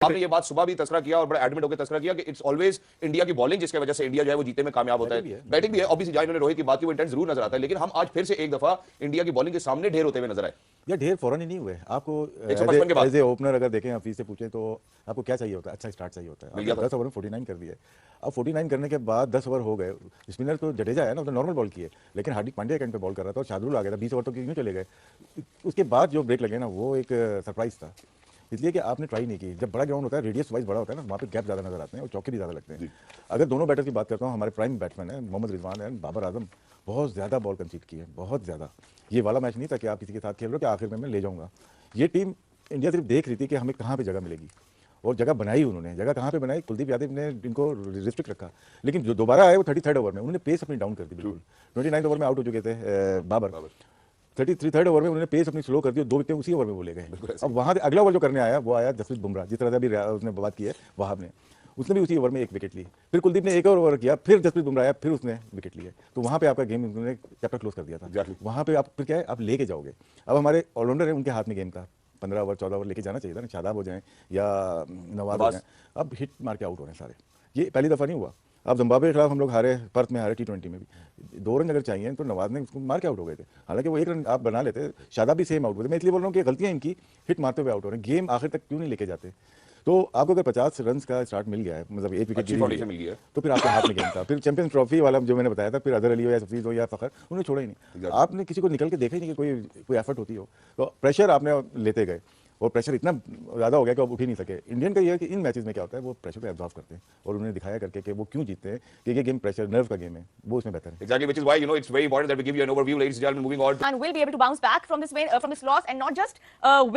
आपने ये बात सुबह भी तस्करा किया और बड़ा एडमिट होकर तस्करा किया कि इट्स ऑलवेज इंडिया की बॉलिंग जिसकी वजह से इंडिया जो है वो जीतने में कामयाब होता है। बैटिंग भी है ऑब्वियसली, जहां इन्होंने रोहित की बात की वो इंटेंट जरूर नजर आता है, लेकिन हम आज फिर से एक दफा इंडिया की बॉलिंग के सामने ढेर होते हुए नजर आए। या ढेर फौरन ही नहीं हुए। आपको 155 के बाद एज ए ओपनर अगर देखें हफीज से पूछें तो आपको क्या चाहिए होता है? अच्छा स्टार्ट चाहिए होता है। 10 ओवर में 49 कर दिए। अब 49 करने के बाद 10 ओवर हो गए। स्पिनर तो जडेजा है ना, तो नॉर्मल बॉल किए, लेकिन हार्दिक पांड्या एंड पे बॉल कर रहा था और शार्दुल आ गया था। 20 ओवर तो क्यों चले गए? उसके बाद जो ब्रेक लगे ना वो एक सरप्राइज था, इसलिए कि आपने ट्राई नहीं की। जब बड़ा ग्राउंड होता है, रेडियस वाइज बड़ा होता है ना, वहाँ पे गैप ज़्यादा नजर आते हैं और चौके भी ज़्यादा लगते हैं। अगर दोनों बैटर की बात करता हूँ, हमारे प्राइम बैट्समैन है मोहम्मद रिजवान है, बाबर आजम, बहुत ज़्यादा बॉल कंसीड की है, बहुत ज़्यादा। ये वाला मैच नहीं था कि आप किसी के साथ खेल रहे हो कि आखिर में मैं ले जाऊँगा। ये टीम इंडिया सिर्फ देख रही थी कि हमें कहाँ पर जगह मिलेगी, और जगह बनाई उन्होंने। जगह कहाँ पे बनाई? कुलदीप यादव ने इनको रिस्ट्रिक्ट रखा, लेकिन जो दोबारा आए वो 33rd ओवर में उन्होंने पेस अपनी डाउन कर दी बिल्कुल। 29 ओवर में आउट हो चुके थे बाबर। 33rd ओवर में उन्होंने पेस अपनी स्लो कर दी और 2 विकेट उसी ओवर में वो ले गए। अब वहाँ से अगला ओवर जो करने आया वो आया जसप्रीत बुमराह, जिस तरह से अभी उसने बात की है वहाब ने, उसने भी उसी ओवर में 1 विकेट ली। फिर कुलदीप ने एक और ओवर किया, फिर जसप्रीत बुमराह आया, फिर उसने विकेट लिए। तो वहाँ पे आपका गेम उन्होंने चैप्टर क्लोज कर दिया था। वहाँ पे आप फिर क्या है, आप लेके जाओगे। अब हमारे ऑलराउंडर है, उनके हाथ में गेम का 15 ओवर 14 ओवर लेके जाना चाहिए था ना, शादाब हो जाएं या नवाज हो जाएं। अब हिट मार के आउट हो रहे हैं सारे। ये पहली दफ़ा नहीं हुआ। अब जिम्बाब्वे के खिलाफ हम लोग हारे, पर्थ में हारे T20 में भी 2 रन अगर चाहिए तो नवाज ने उसको मार के आउट हो गए थे। हालांकि वो 1 रन आप बना लेते, शादाब भी सेम आउट हुए थे। मैं इसलिए बोल रहा हूँ कि गलतियाँ इनकी, हिट मारते हुए आउट हो रहे हैं। गेम आखिर तक क्यों नहीं लेके जाते? तो आपको अगर 50 रन का स्टार्ट मिल गया है, मतलब 1 विकेट मिल गया, तो फिर आपके हाथ में गेम था। फिर चैंपियंस ट्रॉफी वाला जो मैंने बताया था, फिर अजहर अली हो या सफीज हो या फखर, उन्होंने छोड़ा ही नहीं। आपने किसी को निकल के देखा ही नहीं कि कोई एफर्ट होती हो। तो प्रेशर आपने लेते गए और प्रेशर इतना ज़्यादा हो गया कि अब उठ ही नहीं सके। इंडियन का ये है कि इन मैचेस में क्या होता है, वो प्रेशर को एब्जॉर्व करते हैं और उन्हें दिखाया करके कि वो क्यों जीतते हैं, कि ये गेम प्रेशर नर्व का गेम है, वो उसमें बेहतर है। Exactly, which is why it's very important that we give you an overview, ladies and gentlemen. Moving on, and will be able to bounce back from this win, from this loss, and not just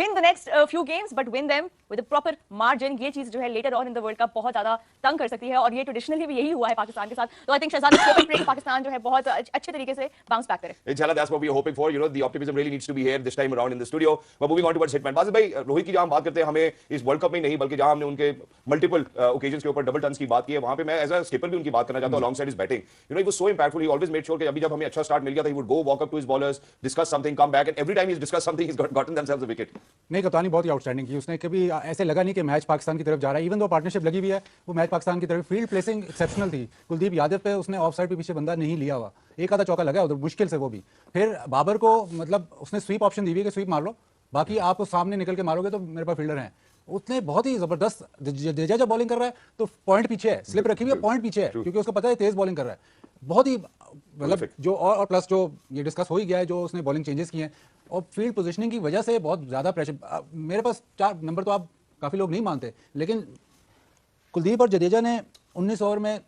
win the next few games, but win them with a proper margin. ये चीज जो है later on in the World Cup बहुत ज्यादा तंग कर सकती है, और ये ट्रेडिशनली भी यही हुआ है पाकिस्तान के साथ। तो I think Shahzad is hoping कि पाकिस्तान जो है बहुत अच्छे तरीके से bounce back करे। Inshallah, that's what we are hoping for. The optimism really needs to be here this time around in the studio. But moving on towards Hitman, Basit भाई, रोहित की जहां बात करते हैं, हमें इस वर्ल्ड कप में नहीं बल्कि जहां हमने उनके मल्टीपल ओकेजन्स के ऊपर डबल टन्स की बात की है, वहां पे मैं एज अ स्किपर भी उनकी बात करना चाहता हूं along side his batting. He was so impactful. He always made sure कि अभी जब हमें अच्छा स्टार्ट मिल गया था, he would go walk up to his bowlers, discuss something, come back, and every time he's discussed something, he's gotten themselves a wicket. नहीं, कप्तानी बहुत ही आउटस्टैंडिंग की उसने। कभी ऐसे लगा नहीं कि मैच पाकिस्तान की तरफ जा रहा है। इवन दो पार्टनरशिप लगी हुई है, वो मैच पाकिस्तान की तरफ। फील्ड प्लेसिंग एक्सेप्शनल थी। कुलदीप यादव पे उसने ऑफ साइड पे पीछे बंदा नहीं लिया हुआ, एक आधा चौका लगा उधर मुश्किल से, वो भी। फिर बाबर को मतलब उसने स्वीप ऑप्शन दी हुई है कि स्वीप मार लो, बाकी आप सामने निकल के मारोगे तो मेरे पास फील्डर हैं। उसने बहुत ही जबरदस्त, जडेजा जब बॉलिंग कर रहा है तो पॉइंट पीछे है, स्लिप रखी हुई है, पॉइंट पीछे है, क्योंकि उसको पता है तेज बॉलिंग कर रहा है। बहुत ही मतलब जो और प्लस जो ये डिस्कस हो ही गया है, जो उसने बॉलिंग चेंजेस किए हैं और फील्ड पोजीशनिंग की वजह से बहुत ज़्यादा प्रेशर। मेरे पास 4 नंबर तो आप काफ़ी लोग नहीं मानते, लेकिन कुलदीप और जडेजा ने 19 ओवर में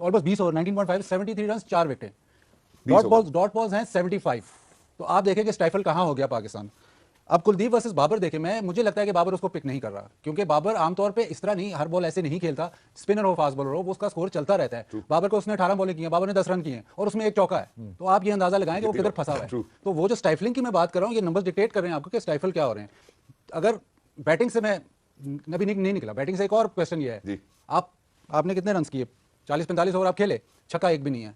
almost 20 over 19.5 73 run 4 wicket. Dot balls हैं 75। तो आप देखें कि स्टाइफल कहाँ हो गया पाकिस्तान। अब कुलदीप वर्सेस बाबर देखें, मुझे लगता है कि बाबर उसको पिक नहीं कर रहा, क्योंकि बाबर आमतौर पे इस तरह नहीं, हर बॉल ऐसे नहीं खेलता। स्पिनर हो, फास्ट बॉलर हो, वो उसका स्कोर चलता रहता है। बाबर को उसने 18 बॉलें की हैं, बाबर ने 10 रन किए हैं और उसमें 1 चौका है। तो आप ये अंदाजा लगाएं कि वो किधर फंसा हुआ है। तो वो जो स्टाइफलिंग की मैं बात कर रहा हूँ, ये नंबर डिक्टेट कर रहे हैं आपको कि स्टाइफल क्या हो रहे हैं। अगर बैटिंग से मैं अभी नहीं निकला, बैटिंग से एक और क्वेश्चन ये है, आपने कितने रन किए? 40-45 ओवर आप खेले, छक्का एक भी नहीं है।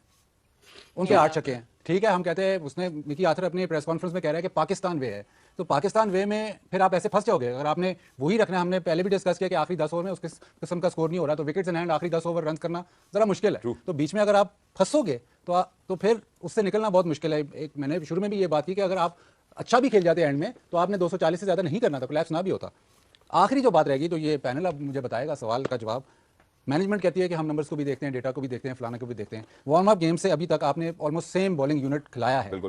उनके 8 छक्के हैं। ठीक है, हम कहते हैं, उसने मिकी आर्थर अपनी प्रेस कॉन्फ्रेंस में कह रहा है कि पाकिस्तान वे है। तो पाकिस्तान वे में फिर आप ऐसे फंस जाओगे। अगर आपने वही रखना, हमने पहले भी डिस्कस किया कि आखिरी 10 ओवर में उस किस्म का स्कोर नहीं हो रहा, तो विकेट्स इन हैंड आखिरी 10 ओवर रन करना जरा मुश्किल है। तो बीच में अगर आप फंसोगे तो फिर उससे निकलना बहुत मुश्किल है। एक मैंने शुरू में भी ये बात की कि अगर आप अच्छा भी खेल जाते एंड में तो आपने 240 से ज़्यादा नहीं करना था, कोलैप्स ना भी होता। आखिरी जो बात रहेगी, तो ये पैनल अब मुझे बताएगा सवाल का जवाब। मैनेजमेंट कहती है कि हम नंबर्स को भी देखते हैं, डेटा को भी देखते हैं, फलाना को भी देखते हैं। वार्म अप गेम से अभी तक आपने ऑलमोस्ट सेम बॉलिंग यूनिट खिलाया है।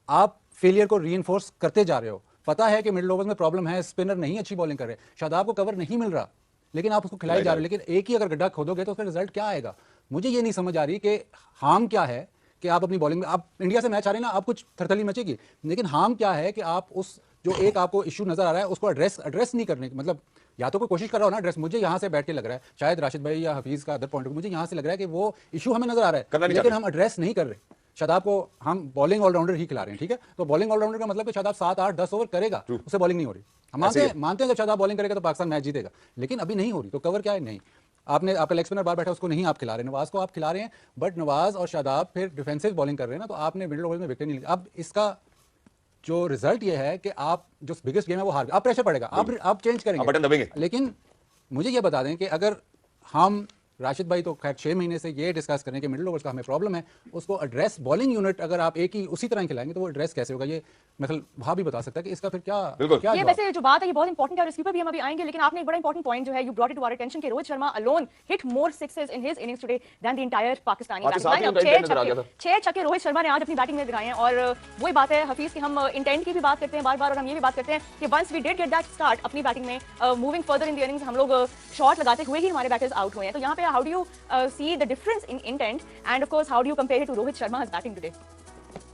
आप फेलियर को रीइंफोर्स करते जा रहे हो। पता है कि मिडिल ओवर्स में प्रॉब्लम है, स्पिनर नहीं अच्छी बॉलिंग कर रहे, शादाब को कवर नहीं मिल रहा, लेकिन आप उसको खिलाए जा रहे हो। लेकिन एक ही अगर गड्ढा खोदोगे तो उसका रिजल्ट क्या आएगा? मुझे ये नहीं समझ आ रही कि हार्म क्या है कि आप अपनी बॉलिंग में, आप इंडिया से मैच आ रहे हैं ना, आप कुछ थरथली मचेगी, लेकिन हार्म क्या है कि आप उस जो एक आपको इशू नजर आ रहा है उसको एड्रेस नहीं करने की, मतलब या तो कोई कोशिश कर रहा हो ना एड्रेस। मुझे यहाँ से बैठ के लग रहा है, शायद राशिद भाई या हफीज का अदर पॉइंट, मुझे यहाँ से लग रहा है कि वो इशू हमें नजर आ रहा है, लेकिन हम एड्रेस नहीं कर रहे। शादाब को हम बॉलिंग ऑलराउंडर ही खिला रहे हैं, ठीक है, तो बॉलिंग ऑलराउंडर का मतलब कि शादाब 7, 8, 10 ओवर करेगा, उससे बॉलिंग नहीं हो रही। हम मानते हैं जब शादाब बॉलिंग करेगा तो पाकिस्तान मैच जीतेगा, लेकिन अभी नहीं हो रही। तो कवर क्या है? नहीं, आपने आपका लेग स्पिनर बाहर बैठा, उसको नहीं आप खिला रहे, नवाज को आप खिला रहे हैं, बट नवाज और शादाब फिर डिफेंसिव बॉलिंग कर रहे हैं ना, तो आपने मिडिल ओवर में विकेट नहीं ली। अब इसका जो रिजल्ट ये है कि आप जो बिगेस्ट गेम है वो हार गए, आप प्रेशर पड़ेगा, आप चेंज करेंगे, बटन दबेंगे, लेकिन मुझे ये बता दें कि अगर हम राशिद भाई तो खैर 6 महीने से ये डिस्कस करें कि मिडिल ओवर्स का हमें प्रॉब्लम है, उसको एड्रेस बॉलिंग यूनिट अगर आप एक ही उसी तरह खिलाएंगे तो वो एड्रेस कैसे होगा? ये मतलब वहाँ भी बता सकता है कि इसका फिर क्या बिल्कुल। क्या ये जवाब? वैसे जो बात है ये बहुत इंपॉर्टेंट है और इसके ऊपर भी हम अभी आएंगे, लेकिन आपने एक बड़ा इंपॉर्टेंट पॉइंट जो है you brought it to our attention कि Rohit Sharma alone hit more sixes in his innings today than the entire Pakistani आपके बैटिंग साथ ही लाइनअप। उनका intent नजर आ गया था। 6 छक्के रोहित शर्मा ने आज अपनी बैटिंग में दिखाए हैं और वही बात है हफीज कि हम इंटेंट की भी बात करते हैं बार-बार और हम ये भी बात करते हैं कि once we did get that start अपनी बैटिंग में moving further in the innings हम लोग शॉट लगाते हुए ही हमारे बैटर्स आउट हुए हैं। तो यहाँ पे how do you see the difference in intent and of course how do you compare it to Rohit Sharma's batting today?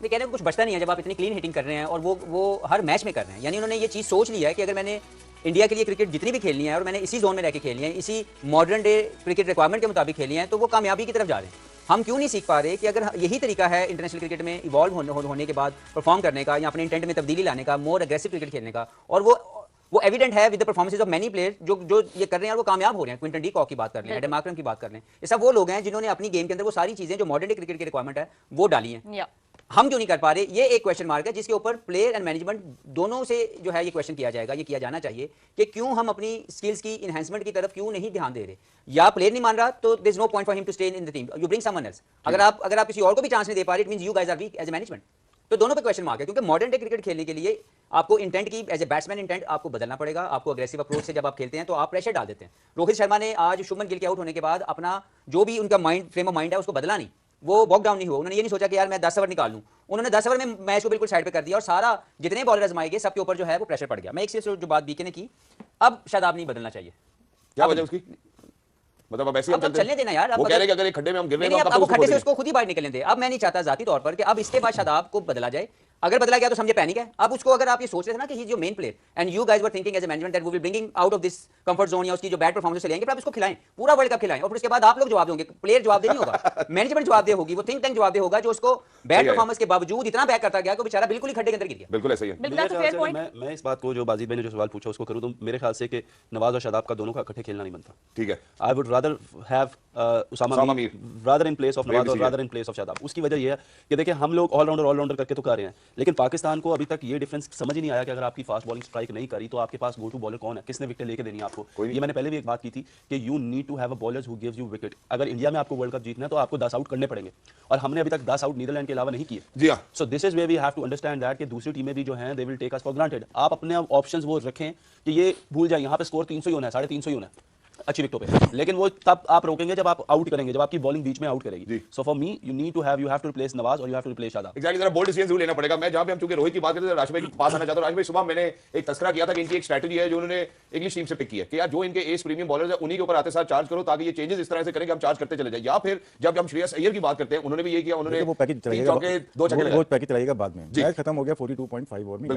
वे कह रहे हैं कुछ बचता नहीं है जब आप इतनी क्लीन हिटिंग कर रहे हैं और वो हर मैच में कर रहे हैं। यानी उन्होंने ये चीज़ सोच लिया है कि अगर मैंने इंडिया के लिए क्रिकेट जितनी भी खेलनी है और मैंने इसी जोन में रह के खेलनी है, इसी मॉडर्न डे क्रिकेट रिक्वायरमेंट के मुताबिक खेलनी है, तो वो कामयाबी की तरफ जा रहे हैं। हम क्यों नहीं सीख पा रहे कि अगर यही तरीका है इंटरनेशनल क्रिकेट में इवॉल्व होने के बाद परफॉर्म करने का या अपने इंटेंट में तब्दीली लाने का, मोर अग्रेसिव क्रिकेट खेलने का, और वो एविडेंट है with the performances of many players जो ये कर रहे हैं और वो कामयाब हो रहे हैं। क्विंटन डी कॉक की बात कर लें, एडम मार्करम की बात कर लें, ये सब वो लोग हैं जिन्होंने अपनी गेम के अंदर वो सारी चीजें जो मॉडर्न डे क्रिकेट की रिक्वायरमेंट है वो डाली हैं। Yeah. हम क्यों नहीं कर पा रहे? ये एक क्वेश्चन मार्क है जिसके ऊपर प्लेयर एंड मैनेजमेंट दोनों से जो है ये क्वेश्चन किया जाएगा, ये किया जाना चाहिए कि क्यों हम अपनी स्किल्स की इनहेंसमेंट की तरफ क्यों नहीं ध्यान दे रहे। या प्लेयर नहीं मान रहा तो there is no point for him to stay in the team, you bring someone else. अगर आप किसी और को भी चांस नहीं दे पा रहे, it means you guys are weak as a management. तो दोनों पे क्वेश्चन मार्क है, क्योंकि मॉडर्न डे क्रिकेट खेलने के लिए आपको इंटेंट की एज ए बैट्समैन इंटेंट आपको बदलना पड़ेगा। आपको अग्रेसिव अप्रोच से जब आप खेलते हैं तो आप प्रेशर डाल देते हैं। रोहित शर्मा ने आज शुभमन गिल के आउट होने के बाद अपना जो भी उनका माइंड फ्रेम ऑफ माइंड है उसको बदला नहीं, वो वॉक डाउन नहीं हुआ। उन्होंने ये नहीं सोचा कि यार मैं 10 ओवर निकाल लूं, उन्होंने 10 ओवर में मैच को बिल्कुल साइड पे कर दिया और सारा जितने बॉलर आजमाए गए सबके ऊपर जो है वो प्रेशर पड़ गया। मैं एक चीज जो बात बीके ने की, अब शादाब नहीं बदलना चाहिए। क्या वजह उसकी? मतलब अब ऐसे ही हम अब चलने देना यार। वो कह रहे हैं कि अगर एक खड्डे में हम गिर रहे नहीं, हैं तो अब वो उसको खड्डे से खोदेंगे। उसको खुद ही बाहर निकलने दे। अब मैं नहीं चाहता जाती तौर पर कि अब इसके बाद शादाब को बदला जाए। अगर बदला गया तो समझे पैनिक है। अब उसको अगर आप ये सोच रहे थे ना कि he is your main player and you guys were thinking as a management that we will bringing out of this comfort zone या उसकी जो बैड परफॉर्मेंस से लेंगे, फिर आप इसको खिलाएं, पूरा वर्ल्ड कप खिलाएं और फिर उसके बाद आप लोग जवाब देंगे। प्लेयर जवाब दे नहीं होगा, मैनेजमेंट जवाब दे होगी, वो थिंक टैंक जवाब दे होगा जो उसको बैड परफॉर्मेंस के बावजूद इतना बैक करता गया कि बेचारा बिल्कुल ही खड्डे के अंदर गिर गया। बिल्कुल ऐसा ही है। बिल्कुल मेरे that's a ख्याल fair से point. मैं इस बात को जो बाजिद भाई ने जो सवाल पूछा उसको करूँ तो मेरे ख्याल से कि नवाज और शादाब का दोनों का इकट्ठे खेलना नहीं बनता। ठीक है। I would rather have Usama Usama Mir. Rather in place of Nawaz और decision. Rather in place of Shadab. उसकी वजह यह है कि देखिए हम लोग ऑलराउंडर करके तो कर रहे हैं, लेकिन पाकिस्तान को अभी तक ये डिफरेंस समझ ही नहीं आया कि अगर आपकी फास्ट बॉलिंग स्ट्राइक नहीं करी तो आपके पास गो टू बॉलर कौन है, किसने विकेट लेके देनी है आपको। ये मैंने पहले भी एक बात की थी कि you need to have a bowlers who gives you wicket. अगर इंडिया में आपको वर्ल्ड कप जीतना है तो आपको 10 आउट करने पड़ेंगे और हमने अभी तक 10 आउट नीदरलैंड के अलावा नहीं किए। जी हाँ। So this is way we have to understand that कि दूसरी टीमें भी जो हैं they will take us for granted. आप अपने ऑप्शंस वो रखें कि ये भूल जाए यहाँ पे स्कोर 300 ही होना है, 350 ही होना है अच्छी विकेटों पे, लेकिन वो तब आप रोकेंगे जब आप आउट करेंगे, जब आपकी बॉलिंग बीच में आउट करेगी। So for me you have to replace Nawaz और you have to replace Shadab. Exactly, जरा बोल्ड डिसीजन जरूर लेना पड़ेगा। मैं जहां पे हम चूंकि रोहित की बात करते थे राशिद भाई के पास आना चाहता हूं। राशिद भाई, सुबह मैंने एक तस्करा किया था कि इनकी एक स्ट्रेटजी है जो उन्होंने इंग्लिश टीम से पिक की है कि यार जो इनके एस प्रीमियम बॉलर्स है उन्हीं के ऊपर आते साथ चार्ज करो ताकि ये चेंजेस इस तरह से करें कि हम चार्ज करते चले जाए। या फिर जब हम श्रेयस अय्यर की बात करते हैं उन्होंने भी ये किया, उन्होंने वो पैकेज तीन चौके, दो छक्के वो पैकेज चलाइएगा बाद में। मैच खत्म हो गया 42.5 ओवर में।